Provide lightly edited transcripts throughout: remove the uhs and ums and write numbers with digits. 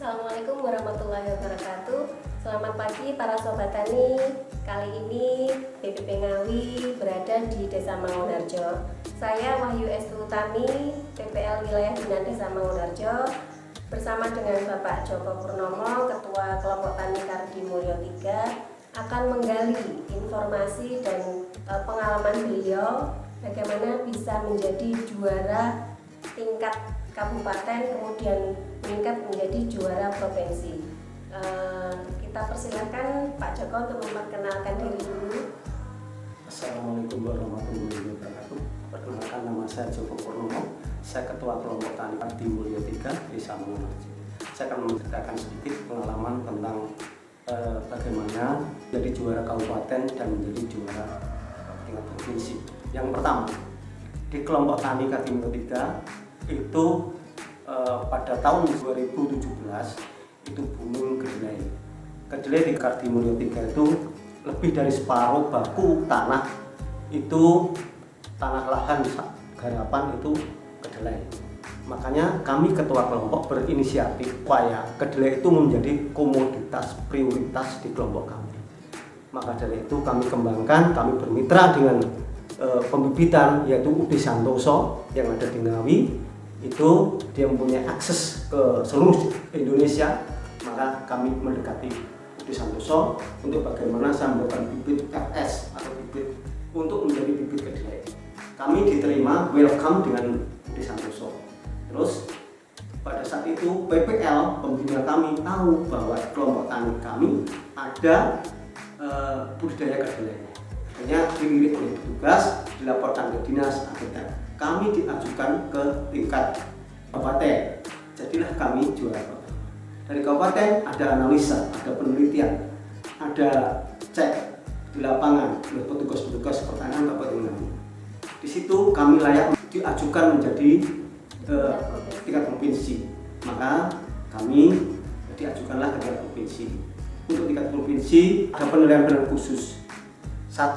Assalamualaikum warahmatullahi wabarakatuh. Selamat pagi para sobat tani. Kali ini BPP Ngawi berada di Desa Mangunharjo. Saya Wahyu Estutami, PPL Wilayah Binaan Desa Mangunharjo, bersama dengan Bapak Joko Purnomo, Ketua Kelompok Tani Kardi Mulyo 3, akan menggali informasi dan pengalaman beliau bagaimana bisa menjadi juara tingkat kabupaten, kemudian meningkat menjadi juara provinsi. Kita persilakan Pak Joko untuk memperkenalkan diri dulu. Assalamualaikum warahmatullahi wabarakatuh. Perkenalkan, nama saya Joko Purnomo. Saya Ketua Kelompok Tani Kardi Mulyo 3 Desa Mangunharjo. Saya akan menceritakan sedikit pengalaman tentang bagaimana menjadi juara kabupaten dan menjadi juara tingkat provinsi. Yang pertama, di Kelompok Tani Kardi Mulyo 3 itu pada tahun 2017 itu booming kedelai. Kedelai di Kardi Mulyo 3 itu lebih dari separuh baku tanah itu tanah lahan garapan itu kedelai. Makanya kami ketua kelompok berinisiatif supaya kedelai itu menjadi komoditas prioritas di kelompok kami. Maka dari itu kami kembangkan, kami bermitra dengan pembibitan yaitu UD Santoso yang ada di Ngawi. Itu dia mempunyai akses ke seluruh Indonesia, maka kami mendekati UD Santoso untuk bagaimana saya membuatkan bibit FS atau bibit untuk menjadi bibit kedelai. Kami diterima welcome dengan UD Santoso. Terus pada saat itu PPL pembina kami tahu bahwa kelompok tani kami ada budidaya kedelai. Akhirnya dilirik oleh petugas, dilaporkan ke dinas, akhirnya kami diajukan ke tingkat kabupaten. Jadilah kami juara pertama. Dari kabupaten ada analisa, ada penelitian, ada cek di lapangan oleh petugas-petugas pertanian Kabupaten Ngawi. Di situ kami layak diajukan menjadi tingkat provinsi. Maka kami diajukanlah ke tingkat provinsi. Untuk tingkat provinsi ada penilaian khusus. 1.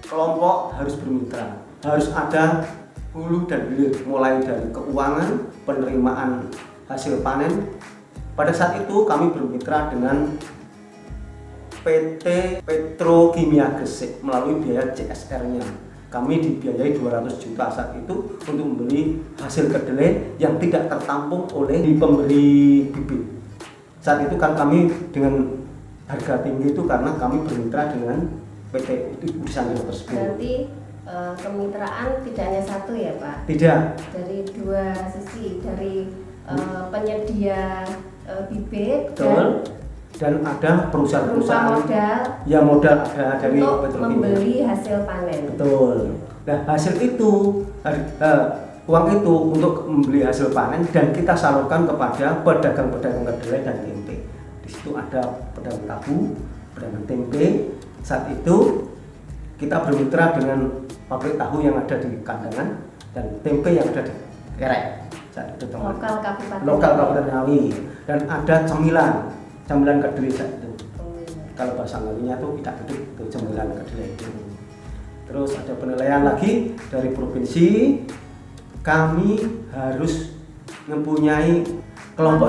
Kelompok harus bermitra, harus ada hulu dan hilir, mulai dari keuangan, penerimaan hasil panen. Pada saat itu kami bermitra dengan PT Petrokimia Gresik melalui biaya CSR-nya. Kami dibiayai 200 juta saat itu untuk membeli hasil kedelai yang tidak tertampung oleh pemberi bibit. Saat itu kan kami dengan harga tinggi itu karena kami bermitra dengan PT UD Santoso tersebut. Berarti kemitraan tidak hanya satu ya Pak? Tidak. Dari dua sisi, dari penyedia bibit dan ada perusahaan-perusahaan modal, ya modal ada dari untuk membeli hasil panen. Betul. Nah hasil itu uang itu untuk membeli hasil panen dan kita salurkan kepada pedagang-pedagang kedelai dan tempe. Di situ ada pedagang tahu, pedagang tempe. Saat itu kita bermitra dengan pabrik tahu yang ada di Kandangan dan tempe yang ada di Kerek. Saat itu lokal Kabupaten Ngawi, dan ada cemilan kedelai saat itu. Kalau bahasa Ngawinya itu tidak gede, itu cemilan kedelai itu. Terus ada penilaian lagi dari provinsi. Kami harus mempunyai kelompok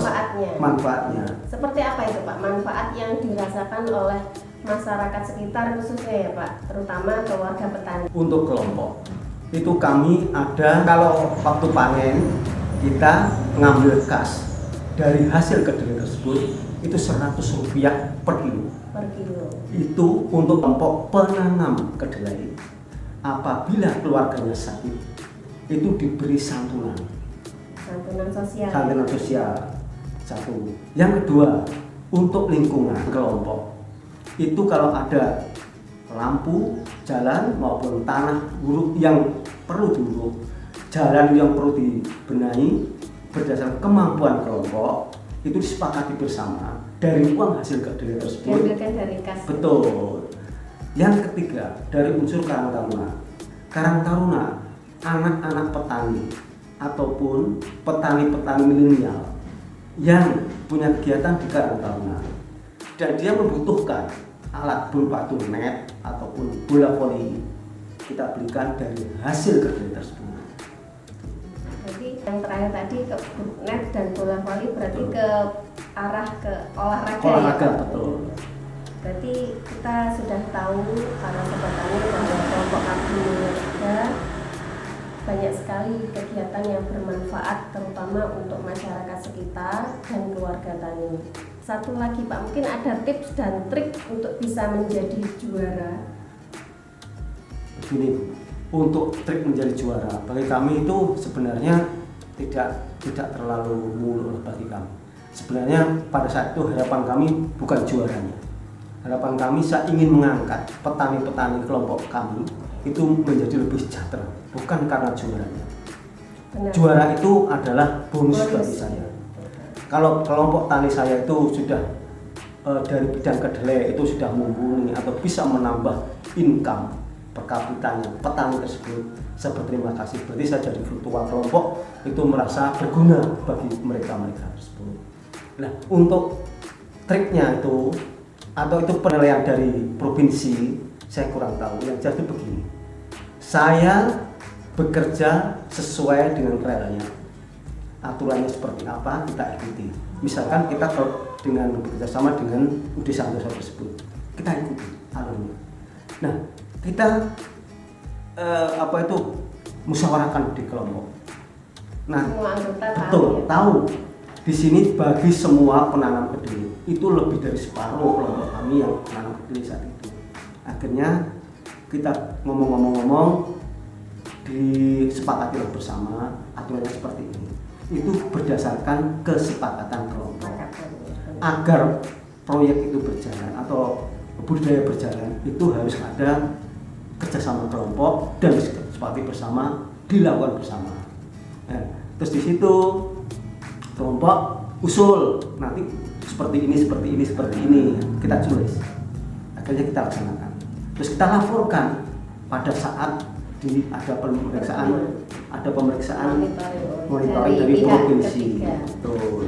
manfaatnya. Seperti apa itu Pak? Manfaat yang dirasakan oleh masyarakat sekitar khususnya ya Pak, terutama keluarga petani. Untuk kelompok itu kami ada, kalau waktu panen kita mengambil kas dari hasil kedelai tersebut itu Rp100 per kilo. Itu untuk kelompok penanam kedelai. Apabila keluarganya sakit itu diberi santunan sosial. Satu. Yang kedua, untuk lingkungan kelompok itu kalau ada lampu jalan maupun tanah buruk yang perlu diuruk, jalan yang perlu dibenahi berdasarkan kemampuan kelompok, itu disepakati bersama dari uang hasil kedelai tersebut. Dari kas. Betul. Yang ketiga, dari unsur Karang Taruna. Karang Taruna, anak-anak petani ataupun petani-petani milenial yang punya kegiatan di Karang Taruna dan dia membutuhkan alat berupa turnet ataupun bola voli, kita belikan dari hasil kedelai tersebut. Jadi Yang terakhir tadi ke net dan bola voli berarti ke arah ke olahraga Olahraga, ya? betul. Berarti kita sudah tahu para sobat tani bahwa kelompok Abdi Mulyo 3 banyak sekali kegiatan yang bermanfaat terutama untuk masyarakat sekitar dan keluarga tani. Satu lagi Pak, mungkin ada tips dan trik untuk bisa menjadi juara. Begini, untuk trik menjadi juara bagi kami itu sebenarnya tidak terlalu muluk bagi kami. Sebenarnya pada saat itu harapan kami bukan juaranya. Harapan kami saya ingin mengangkat petani-petani kelompok kami itu menjadi lebih sejahtera, bukan karena juaranya. Benar. Juara itu adalah bonus bagi saya. Kalau kelompok tani saya itu sudah dari bidang kedelai itu sudah mumpuni atau bisa menambah income per kapitanya petani tersebut, saya berterima kasih. Berarti saya jadi ketua kelompok itu merasa berguna bagi mereka tersebut. Nah, untuk triknya itu atau itu penilaian dari provinsi saya kurang tahu. Yang jelas itu begini, saya bekerja sesuai dengan relnya, aturannya seperti apa kita ikuti. Misalkan kita dengan bekerja sama dengan UD Santoso tersebut, kita ikuti alurnya. Nah, kita musyawarahkan di kelompok. Nah, Semua anggota betul tahu, ya? tahu. Di sini bagi semua penanam kedelai itu lebih dari separuh kelompok kami yang menanam kedelai saat itu. Akhirnya kita ngomong-ngomong disepakati bersama aturannya seperti ini. Itu berdasarkan kesepakatan kelompok. Agar proyek itu berjalan atau budaya berjalan itu harus ada kerjasama kelompok dan disepakati bersama, dilakukan bersama. Nah, terus di situ kelompok usul nanti seperti ini kita tulis. Akhirnya kita laksanakan. Terus kita laporkan pada saat ada pemeriksaan monitoring dari provinsi. Betul.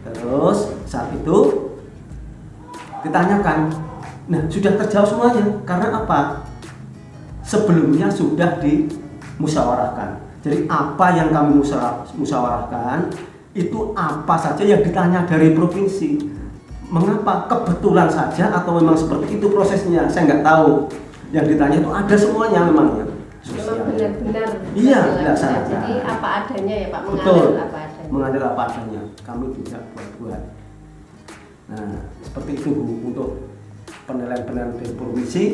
Terus saat itu ditanyakan, nah sudah terjawab semuanya karena apa? Sebelumnya sudah dimusyawarahkan. Jadi apa yang kami musyawarahkan itu apa saja yang ditanya dari provinsi. Mengapa? Kebetulan saja atau memang seperti itu prosesnya? Saya nggak tahu. Yang ditanya itu ada semuanya memang ya. Memang benar-benar. Iya, dilaksanakan. Jadi apa adanya ya Pak, Betul. mengalir apa adanya. Mengalir apa adanya. Kami tidak buat-buat. Nah, seperti itu Bu, untuk penilaian-penilaian dari provinsi.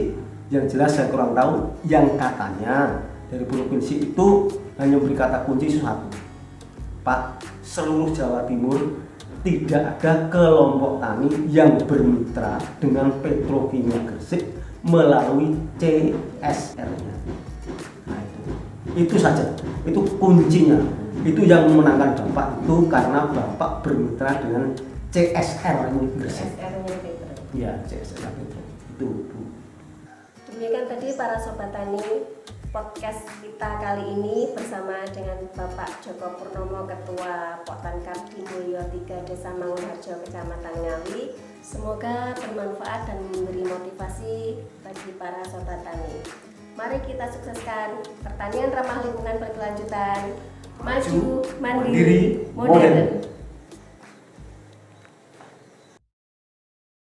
Yang jelas saya kurang tahu. Yang katanya dari provinsi itu hanya beri kata kunci satu, Pak, seluruh Jawa Timur tidak ada kelompok tani yang bermitra dengan Petrokimia Gresik melalui CSR-nya. Nah, itu saja, itu kuncinya. Itu yang memenangkan Bapak itu karena Bapak bermitra dengan CSR-nya Gresik. CSR-nya Petro. Ya, CSR-nya Petro. Itu Bu. Demikian tadi para sobat tani, podcast kita kali ini bersama dengan Bapak Joko Purnomo, Ketua Poktan Abdi Mulyo 3 Desa Mangunharjo, Kecamatan Ngawi. Semoga bermanfaat dan memberi motivasi bagi para sobat tani. Mari kita sukseskan pertanian ramah lingkungan berkelanjutan, maju, mandiri, modern.